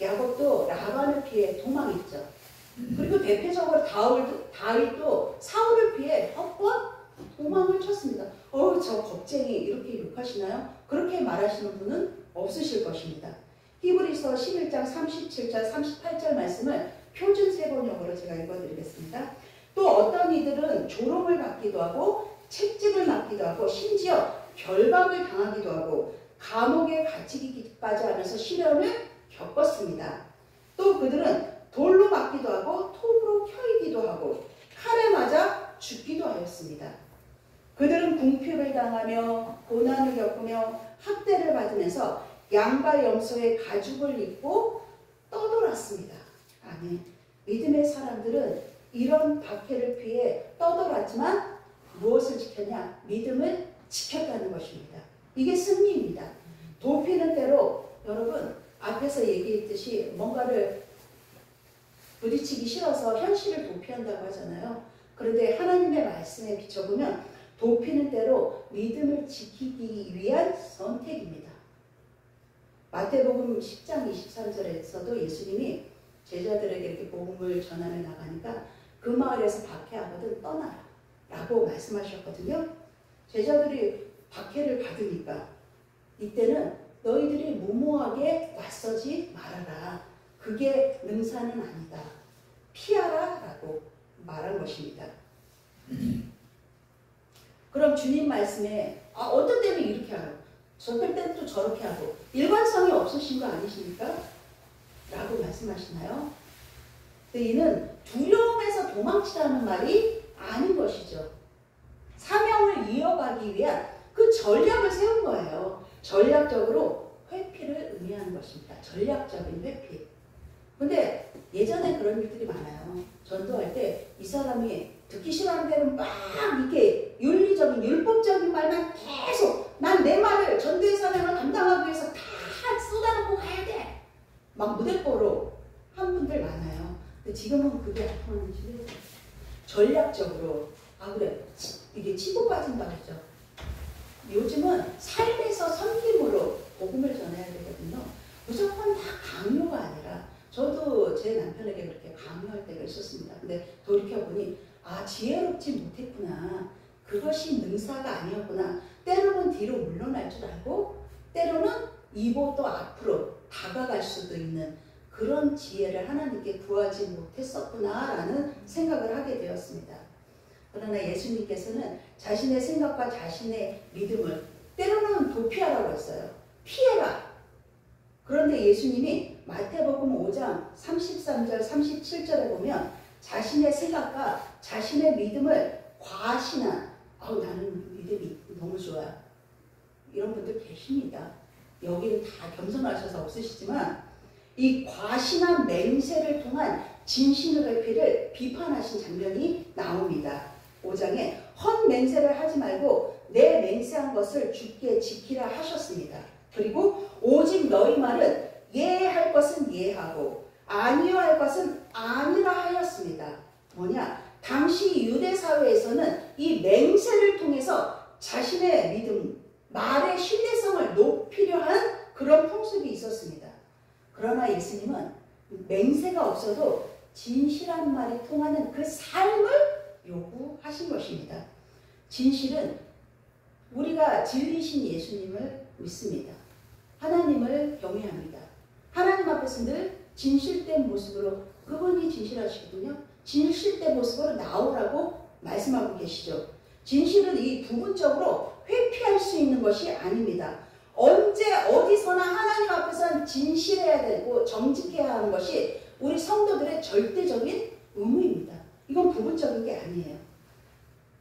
야곱도 라반을 피해 도망했죠. 그리고 대표적으로 다윗도 사울을 피해 몇 번 도망을 쳤습니다. 저 겁쟁이 이렇게 욕하시나요? 그렇게 말하시는 분은 없으실 것입니다. 히브리서 11장 37절 38절 말씀을 표준 세번역으로 제가 읽어드리겠습니다. 또 어떤 이들은 조롱을 받기도 하고 책찍을 맞기도 하고 심지어 결박을 당하기도 하고 감옥에 갇히기까지 하면서 시련을 겪었습니다. 또 그들은 돌로 맞기도 하고 톱으로 켜이기도 하고 칼에 맞아 죽기도 하였습니다. 그들은 궁핍을 당하며 고난을 겪으며 학대를 받으면서 양과 염소의 가죽을 입고 떠돌았습니다. 아멘. 믿음의 사람들은 이런 박해를 피해 떠돌았지만 무엇을 지켰냐? 믿음을 지켰다는 것입니다. 이게 승리입니다. 도피는 때로 여러분 앞에서 얘기했듯이 뭔가를 부딪히기 싫어서 현실을 도피한다고 하잖아요. 그런데 하나님의 말씀에 비춰보면 도피는 때로 믿음을 지키기 위한 선택입니다. 마태복음 10장 23절에서도 예수님이 제자들에게 이렇게 복음을 전하며 나가니까 그 마을에서 박해하거든 떠나라 라고 말씀하셨거든요. 제자들이 박해를 받으니까 이때는 너희들이 무모하게 맞서지 말아라. 그게 능사는 아니다. 피하라 라고 말한 것입니다. 그럼 주님 말씀에 어떤 때는 이렇게 하고 어떤 때는 또 저렇게 하고 일관성이 없으신 거 아니십니까? 라고 말씀하시나요? 근데 이는 두려움에서 도망치라는 말이 아닌 것이죠. 사명을 이어가기 위한 그 전략을 세운 거예요. 전략적으로 회피를 의미하는 것입니다. 전략적인 회피. 근데 예전에 그런 일들이 많아요. 전도할 때 이 사람이 듣기 싫어하는 데는 막 이렇게 윤리적인 율법적인 말만 계속 난 내 말을 전도의 사명을 감당하기 위해서 다 쏟아놓고 가야 돼. 막 무대뽀로 한 분들 많아요. 근데 지금은 그게 안 통하는지 전략적으로 그래 이게 치고 빠진다고 했죠. 요즘은 삶에서 섬김으로 복음을 전해야 되거든요. 무조건 다 강요가 아니라 저도 제 남편에게 그렇게 강요할 때가 있었습니다. 근데 돌이켜보니 지혜롭지 못했구나. 그것이 능사가 아니었구나. 때로는 뒤로 물러날 줄 알고 때로는 이보도 앞으로 다가갈 수도 있는 그런 지혜를 하나님께 구하지 못했었구나라는 생각을 하게 되었습니다. 그러나 예수님께서는 자신의 생각과 자신의 믿음을 때로는 도피하라고 했어요. 피해라. 그런데 예수님이 마태복음 5장 33절 37절에 보면 자신의 생각과 자신의 믿음을 과신한 나는 믿음이 너무 좋아요. 이런 분들 계십니다. 여기는 다 겸손하셔서 없으시지만 이 과신한 맹세를 통한 진실의 회피를 비판하신 장면이 나옵니다. 5장에 헛 맹세를 하지 말고 내 맹세한 것을 주께 지키라 하셨습니다. 그리고 오직 너희 말은 예할 것은 예하고 아니요 할 것은 아니라 하였습니다. 뭐냐? 당시 유대 사회에서는 이 맹세를 통해서 자신의 믿음, 말의 신뢰성을 높이려 한 그런 풍습이 있었습니다. 그러나 예수님은 맹세가 없어도 진실한 말이 통하는 그 삶을 요구하신 것입니다. 진실은 우리가 진리신 예수님을 믿습니다. 하나님을 경외합니다. 하나님 앞에서 늘 진실된 모습으로 그분이 진실하시거든요. 진실된 모습으로 나오라고 말씀하고 계시죠. 진실은 이 부분적으로 회피할 수 있는 것이 아닙니다. 언제 어디서나 하나님 앞에서는 진실해야 되고 정직해야 하는 것이 우리 성도들의 절대적인 의무입니다. 이건 부분적인 게 아니에요.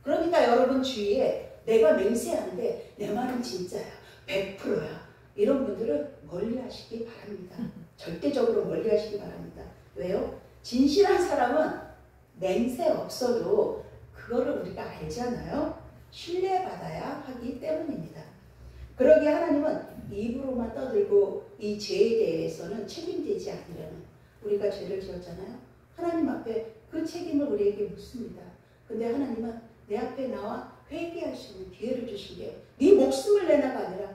그러니까 여러분 주위에 내가 맹세하는데 내 말은 진짜야. 100%야. 이런 분들은 멀리 하시기 바랍니다. 절대적으로 멀리 하시기 바랍니다. 왜요? 진실한 사람은 맹세 없어도 그거를 우리가 알잖아요. 신뢰받아야 하기 때문입니다. 그러기에 하나님은 입으로만 떠들고 이 죄에 대해서는 책임지지 않으려는, 우리가 죄를 지었잖아요. 하나님 앞에 그 책임을 우리에게 묻습니다. 근데 하나님은 내 앞에 나와 회개할 수 있는 기회를 주신 게 네 목숨을 내놔가 아니라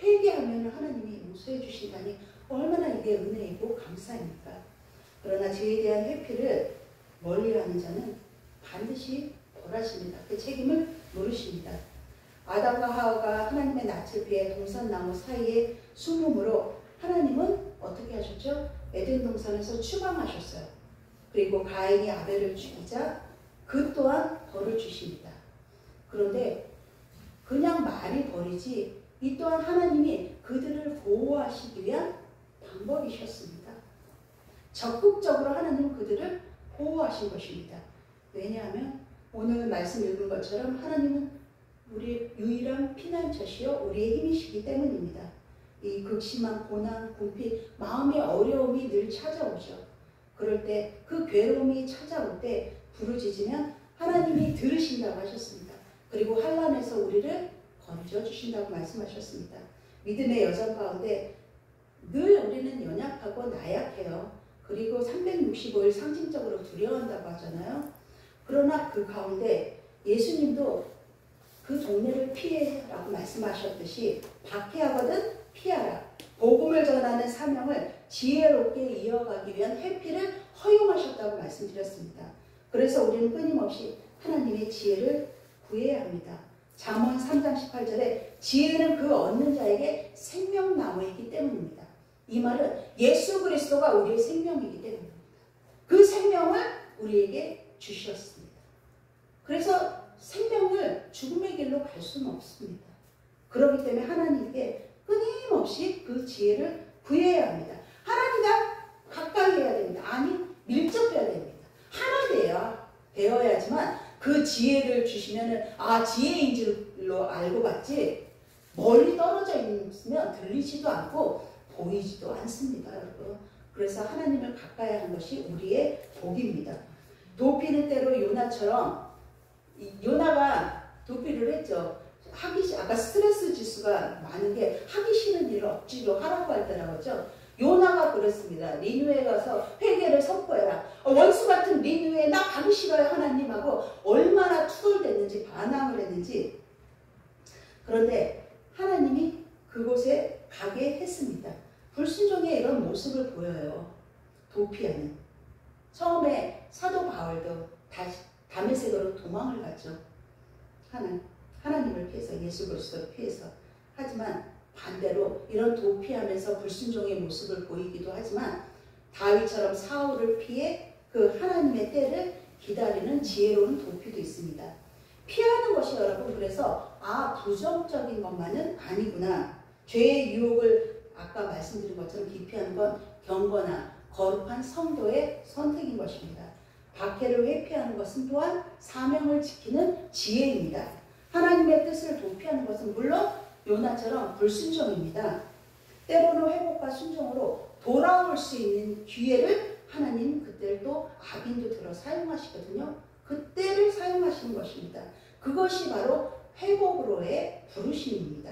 회개하면 하나님이 용서해 주신다니 얼마나 이게 은혜이고 감사입니까? 그러나 죄에 대한 회피를 멀리하는 자는 반드시 벌하십니다. 그 책임을 물으십니다. 아담과 하와가 하나님의 낯을 피해 동산나무 사이에 숨음으로 하나님은 어떻게 하셨죠? 에덴 동산에서 추방하셨어요. 그리고 가인이 아벨을 죽이자 그 또한 벌을 주십니다. 그런데 그냥 말이 벌이지 이 또한 하나님이 그들을 보호하시기 위한 방법이셨습니다. 적극적으로 하나님은 그들을 보호하신 것입니다. 왜냐하면 오늘 말씀 읽은 것처럼 하나님은 우리 유일한 피난처시요 우리의 힘이시기 때문입니다. 이 극심한 고난, 궁핍, 마음의 어려움이 늘 찾아오죠. 그럴 때 그 괴로움이 찾아올 때 부르짖으면 하나님이 들으신다고 하셨습니다. 그리고 환난에서 우리를 건져주신다고 말씀하셨습니다. 믿음의 여정 가운데 늘 우리는 연약하고 나약해요. 그리고 365일 상징적으로 두려워한다고 하잖아요. 그러나 그 가운데 예수님도 그 동네를 피해라고 말씀하셨듯이 박해하거든 피하라. 복음을 전하는 사명을 지혜롭게 이어가기 위한 회피를 허용하셨다고 말씀드렸습니다. 그래서 우리는 끊임없이 하나님의 지혜를 구해야 합니다. 잠언 3장 18절에 지혜는 그 얻는 자에게 생명나무이기 때문입니다. 이 말은 예수 그리스도가 우리의 생명이기 때문입니다. 그 생명을 우리에게 주셨습니다. 그래서 생명을 죽음의 길로 갈 수는 없습니다. 그렇기 때문에 하나님께 끊임없이 그 지혜를 구해야 합니다. 하나님과 가까이 해야 됩니다. 아니 밀접해야 됩니다. 하나 되어야지만 그 지혜를 주시면은 지혜인 줄로 알고 갔지 멀리 떨어져 있으면 들리지도 않고 보이지도 않습니다, 여러분. 그래서 하나님을 가까이 하는 것이 우리의 복입니다. 도피는 때로 요나처럼 요나가 도피를 했죠. 아까 스트레스 지수가 많은 게 하기 싫은 일을 억지로 하라고 할 때라고 했죠. 요나가 그랬습니다. 니느웨에 가서 회개를 선포해라. 원수 같은 니느웨에 나 가기 싫어요 하나님하고 얼마나 투덜댔는지 반항을 했는지. 그런데 하나님이 그곳에 가게 했습니다. 불순종의 이런 모습을 보여요. 도피하는. 처음에 사도 바울도 다메섹으로 도망을 갔죠. 하나님을 피해서, 예수 그리스도를 피해서. 하지만 반대로 이런 도피하면서 불순종의 모습을 보이기도 하지만 다윗처럼 사울을 피해 그 하나님의 때를 기다리는 지혜로운 도피도 있습니다. 피하는 것이 여러분 그래서 부정적인 것만은 아니구나. 죄의 유혹을 아까 말씀드린 것처럼 기피하는 건 경건한 거룩한 성도의 선택인 것입니다. 박해를 회피하는 것은 또한 사명을 지키는 지혜입니다. 하나님의 뜻을 도피하는 것은 물론 요나처럼 불순종입니다. 때로는 회복과 순종으로 돌아올 수 있는 기회를 하나님 그때를 또 악인도 들어 사용하시거든요. 그때를 사용하시는 것입니다. 그것이 바로 회복으로의 부르심입니다.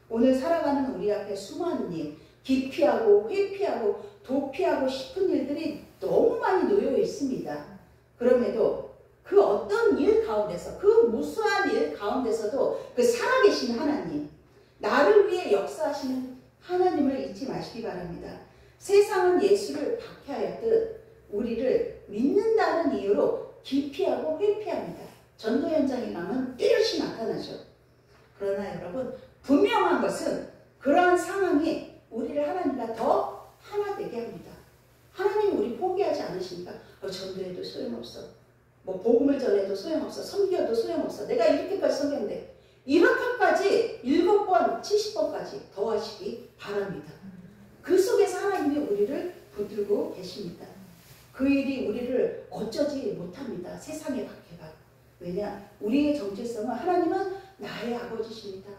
오늘 살아가는 우리 앞에 수많은 일, 기피하고 회피하고 도피하고 싶은 일들이 너무 많이 놓여 있습니다. 그럼에도 그 어떤 일 가운데서, 그 무수한 일 가운데서도 그 살아계신 하나님, 나를 위해 역사하시는 하나님을 잊지 마시기 바랍니다. 세상은 예수를 박해하였듯 우리를 믿는다는 이유로 기피하고 회피합니다. 전도 현장에 가면 뚜렷이 나타나죠. 그러나 여러분 분명한 것은 그러한 상황이 우리를 하나님과 더 하나 되게 합니다. 하나님이 우리 포기하지 않으시니까 전도해도 소용없어. 복음을 전해도 소용없어. 섬겨도 소용없어. 내가 이렇게까지 섬겼는데 이렇게까지 7번, 70번까지 더 하시기 바랍니다. 그 속에서 하나님이 우리를 붙들고 계십니다. 그 일이 우리를 어쩌지 못합니다. 세상의 박해가. 왜냐? 우리의 정체성은 하나님은 나의 아버지십니다.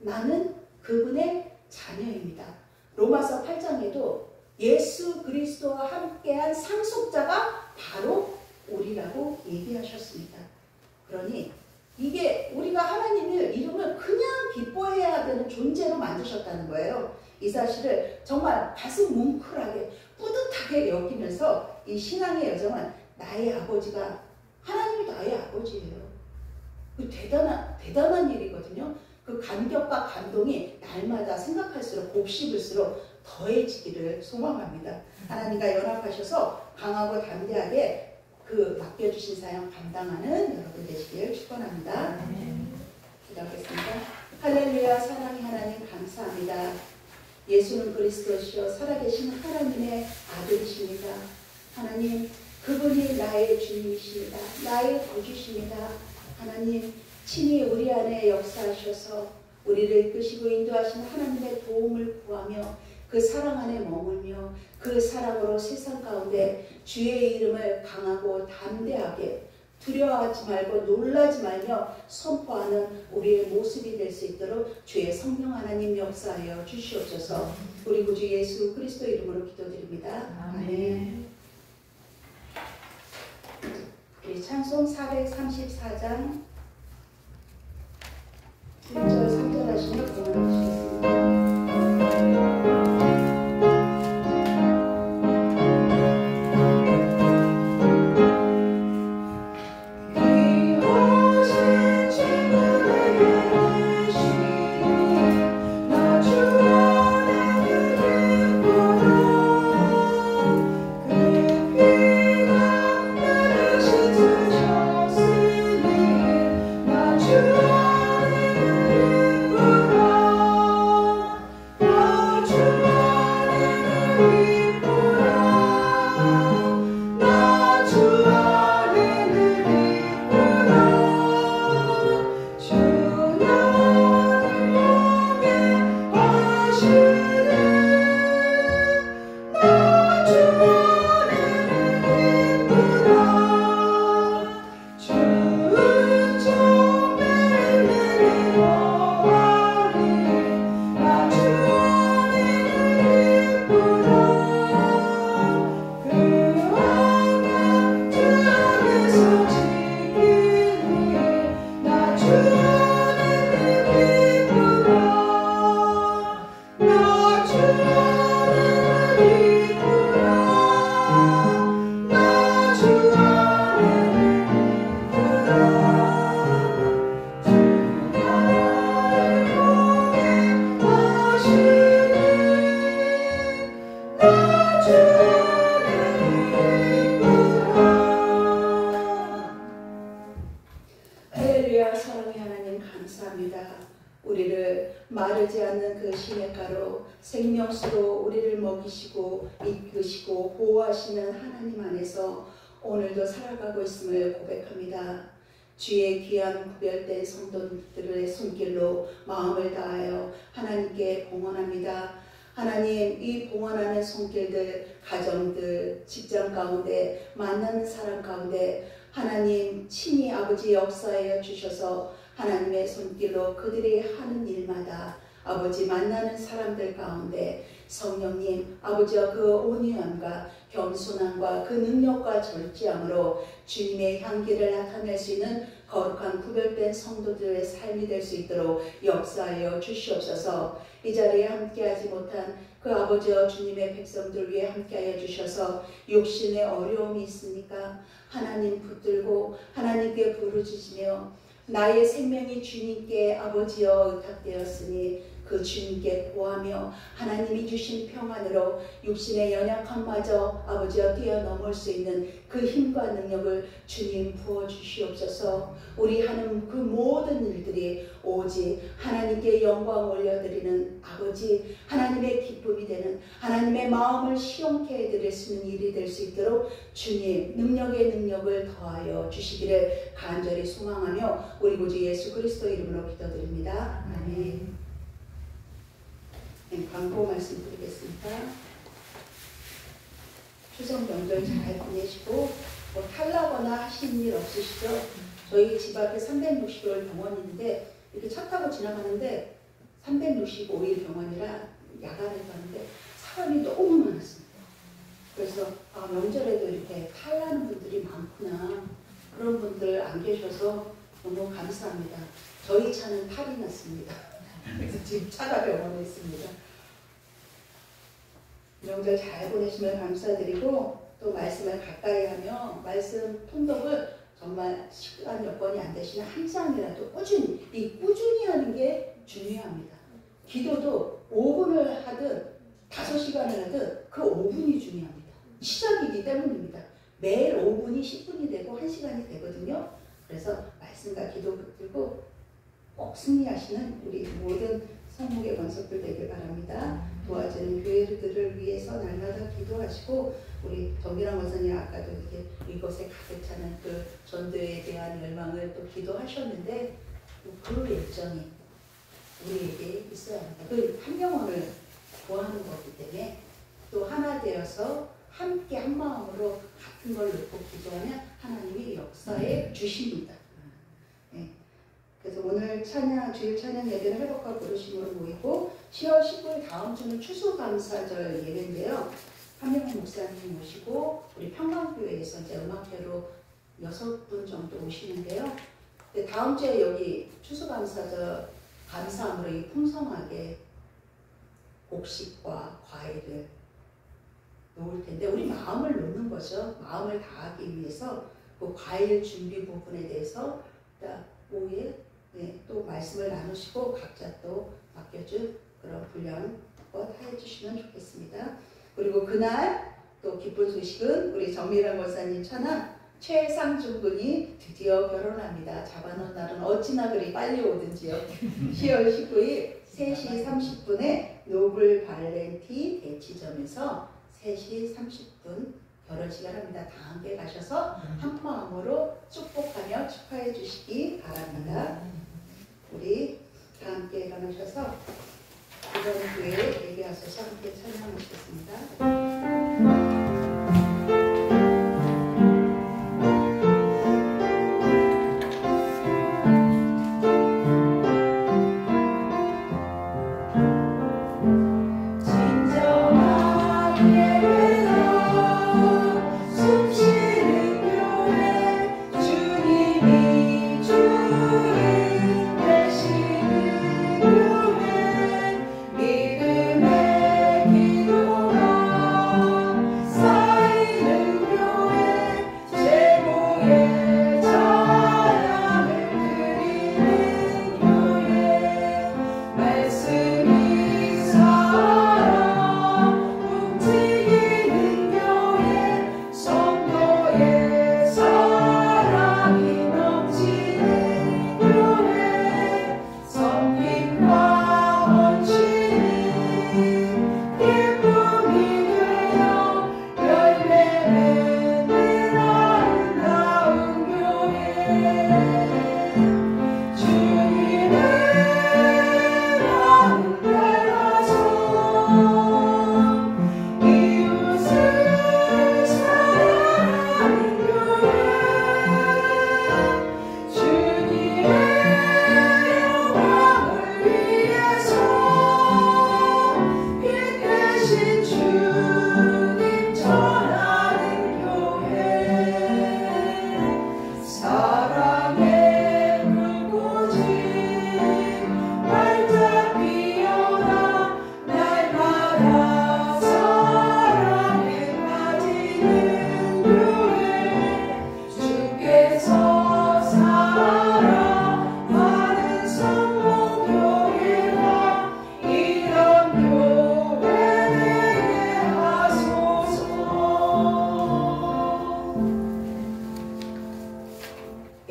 나는 그분의 자녀입니다. 로마서 8장에도 예수 그리스도와 함께한 상속자가 바로 우리라고 얘기하셨습니다. 그러니 이게 우리가 하나님의 이름을 그냥 기뻐해야 되는 존재로 만드셨다는 거예요. 이 사실을 정말 가슴 뭉클하게 뿌듯하게 여기면서 이 신앙의 여정은 나의 아버지가 하나님이 나의 아버지예요. 그 대단한 일이거든요. 그 감격과 감동이 날마다 생각할수록 곱씹을수록 더해지기를 소망합니다. 하나님과 연합하셔서 강하고 담대하게 그 맡겨주신 사역 감당하는 여러분 되시길 축원합니다. 기도하겠습니다. 할렐루야. 사랑의 하나님 감사합니다. 예수는 그리스도시요 살아계신 하나님의 아들이십니다. 하나님 그분이 나의 주님이십니다. 나의 구주십니다. 하나님 친히 우리 안에 역사하셔서 우리를 이끄시고 인도하시는 하나님의 도움을 구하며 그 사랑 안에 머물며 그 사랑으로 세상 가운데 주의 이름을 강하고 담대하게 두려워하지 말고 놀라지 말며 선포하는 우리의 모습이 될 수 있도록 주의 성령 하나님 역사하여 주시옵소서. 우리 구주 예수 그리스도 이름으로 기도드립니다. 아멘. 우리 찬송 434장 1절 3절 하시면 공헌해 할렐루야. 사랑의 하나님 감사합니다. 우리를 마르지 않는 그 시냇가로 생명수로 우리를 먹이시고 이끄시고 보호하시는 하나님 안에서 오늘도 살아가고 있음을 고백합니다. 주의 귀한 구별된 성도들의 손길로 마음을 다하여 하나님께 봉헌합니다. 하나님, 이 봉헌하는 손길들, 가정들, 직장 가운데, 만나는 사람 가운데 하나님 친히 아버지 역사하여 주셔서 하나님의 손길로 그들이 하는 일마다 아버지 만나는 사람들 가운데 성령님 아버지와 그 온유함과 겸손함과 그 능력과 절제함으로 주님의 향기를 나타낼 수 있는 거룩한 구별된 성도들의 삶이 될 수 있도록 역사하여 주시옵소서. 이 자리에 함께하지 못한 그 아버지와 주님의 백성들 위해 함께하여 주셔서 육신의 어려움이 있습니까? 하나님 붙들고 하나님께 부르짖으며 나의 생명이 주님께 아버지여 의탁되었으니 그 주님께 구하며 하나님이 주신 평안으로 육신의 연약함마저 아버지여 뛰어넘을 수 있는 그 힘과 능력을 주님 부어주시옵소서. 우리 하는 그 모든 일들이 오직 하나님께 영광 올려드리는 아버지 하나님의 기쁨이 되는 하나님의 마음을 시원케 해드릴 수 있는 일이 될 수 있도록 주님 능력의 능력을 더하여 주시기를 간절히 소망하며 우리 구주 예수 그리스도 이름으로 기도드립니다. 아멘. 광고 말씀드리겠습니다. 추석 명절 잘 보내시고 뭐 탈나거나 하시는 일 없으시죠? 저희 집 앞에 365일 병원인데 이렇게 차 타고 지나가는데 365일 병원이라 야간에 가는데 사람이 너무 많았습니다. 그래서 명절에도 이렇게 탈나는 분들이 많구나. 그런 분들 안 계셔서 너무 감사합니다. 저희 차는 탈이 났습니다. 그래서 지금 차가 병원에 있습니다. 명절 잘 보내시면 감사드리고 또 말씀을 가까이 하며 말씀 통독을 정말 시간 여건이 안 되시면 한 장이라도 꾸준히 이 꾸준히 하는 게 중요합니다. 기도도 5분을 하든 5시간을 하든 그 5분이 중요합니다. 시작이기 때문입니다. 매일 5분이 10분이 되고 1시간이 되거든요. 그래서 말씀과 기도 붙들고 꼭 승리하시는 우리 모든 성목의 권속들 되길 바랍니다. 도와주는 교회들을 위해서 날마다 기도하시고 우리 정기랑 원사님 아까도 이곳에 가득 차는 그 전도에 대한 열망을 또 기도하셨는데 그 일정이 우리에게 있어야 합니다. 그 한 영혼을 구하는 거기 때문에 또 하나 되어서 함께 한 마음으로 같은 걸 놓고 기도하면 하나님이 역사에 주십니다. 네. 그래서 오늘 찬양, 주일 찬양 예배는 회복과 부르심으로 모이고 10월 19일 다음 주는 추수감사절 예배인데요. 한명훈 목사님 모시고 우리 평강교회에서 이제 음악회로 6분 정도 오시는데요. 근데 다음 주에 여기 추수감사절 감사함으로 이 풍성하게 곡식과 과일을 놓을 텐데 우리 마음을 놓는 거죠. 마음을 다하기 위해서 그 과일 준비 부분에 대해서 오후에 또 말씀을 나누시고 각자 또 맡겨줄 그런 분량껏 해주시면 좋겠습니다. 그리고 그날 또 기쁜 소식은 우리 정미란 목사님 처남 최상준 군이 드디어 결혼합니다. 잡아놓은 날은 어찌나 그리 빨리 오든지요. 10월 19일 3시 30분에 노블 발렌티 대치점에서 3시 30분 결혼식을 합니다. 다 함께 가셔서 한 마음으로 축복하며 축하해 주시기 바랍니다. 우리 다 함께 일어나셔서 이번 교회에 예배하셔서 함께 찬양하시겠습니다.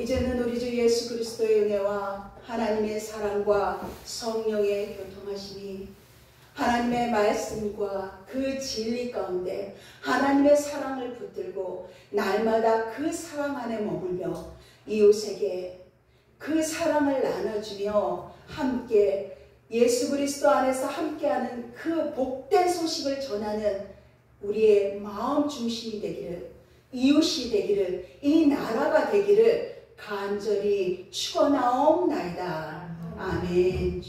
이제는 우리 주 예수 그리스도의 은혜와 하나님의 사랑과 성령의 교통하심이 하나님의 말씀과 그 진리 가운데 하나님의 사랑을 붙들고 날마다 그 사랑 안에 머물며 이웃에게 그 사랑을 나눠주며 함께 예수 그리스도 안에서 함께하는 그 복된 소식을 전하는 우리의 마음 중심이 되기를, 이웃이 되기를, 이 나라가 되기를 간절히 축원하옵나이다. 아멘.